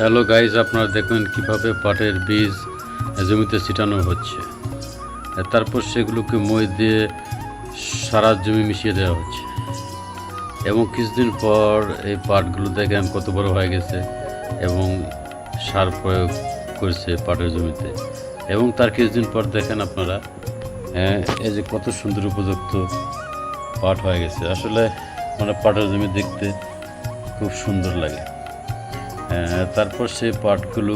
Hello guys, আপনারা দেখবেন কিভাবে পাটের বীজ জমিতে ছিটানো হচ্ছে। তারপর সেগুলোকে মই দিয়ে সারা জমি মিশিয়ে দেওয়া হচ্ছে এবং কিছুদিন পর এই পাটগুলো দেখেন কত বড় হয়ে গেছে এবং সার প্রয়োগ করছে পাটের জমিতে। এবং তার কিছুদিন পর দেখেন আপনারা এই যে কত সুন্দর উপযুক্ত পাট হয়ে গেছে। আসলে পাটের জমি দেখতে খুব সুন্দর লাগে। তারপর সেই পাটগুলো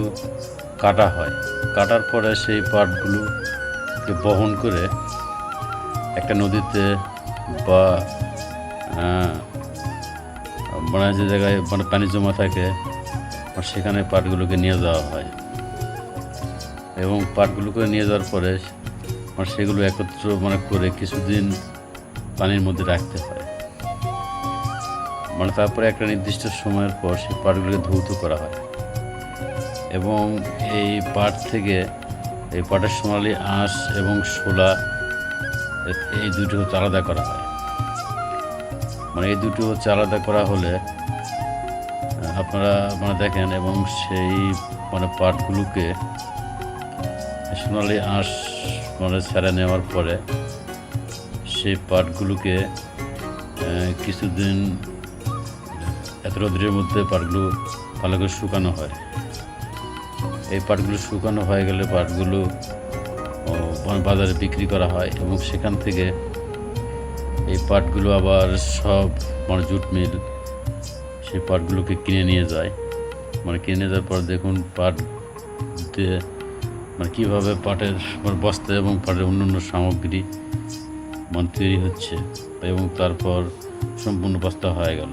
কাটা হয়, কাটার পরে সেই পাটগুলোকে বহন করে একটা নদীতে বা যে জায়গায় পানি জমা থাকে সেখানে পাটগুলোকে নিয়ে যাওয়া হয় এবং পাটগুলোকে নিয়ে যাওয়ার পরে সেগুলো একত্র করে কিছুদিন পানির মধ্যে রাখতে হয়। তারপরে একটা নির্দিষ্ট সময়ের পর সেই পাটগুলোকে ধৌত করা হয় এবং এই পাট থেকে এই পাটের সোনালি আঁশ এবং শোলা এই দুটো হচ্ছে আলাদা করা হয়। এই দুটো হচ্ছে আলাদা করা হলে আপনারা দেখেন এবং সেই পাটগুলোকে সোনালি আঁশ ছেড়ে নেওয়ার পরে সেই পাটগুলোকে কিছুদিন এত রোদের মধ্যে পাটগুলো ভালো করে শুকানো হয়। এই পাটগুলো শুকানো হয়ে গেলে পাটগুলো বাজারে বিক্রি করা হয় এবং সেখান থেকে এই পাটগুলো আবার সব জুট মিল সেই পাটগুলোকে কিনে নিয়ে যায়। কিনে যাওয়ার পর দেখুন পাট দিয়ে কীভাবে পাটের বস্তা এবং পাটের অন্যান্য সামগ্রী তৈরি হচ্ছে এবং তারপর সম্পূর্ণ বস্তা হয়ে গেল।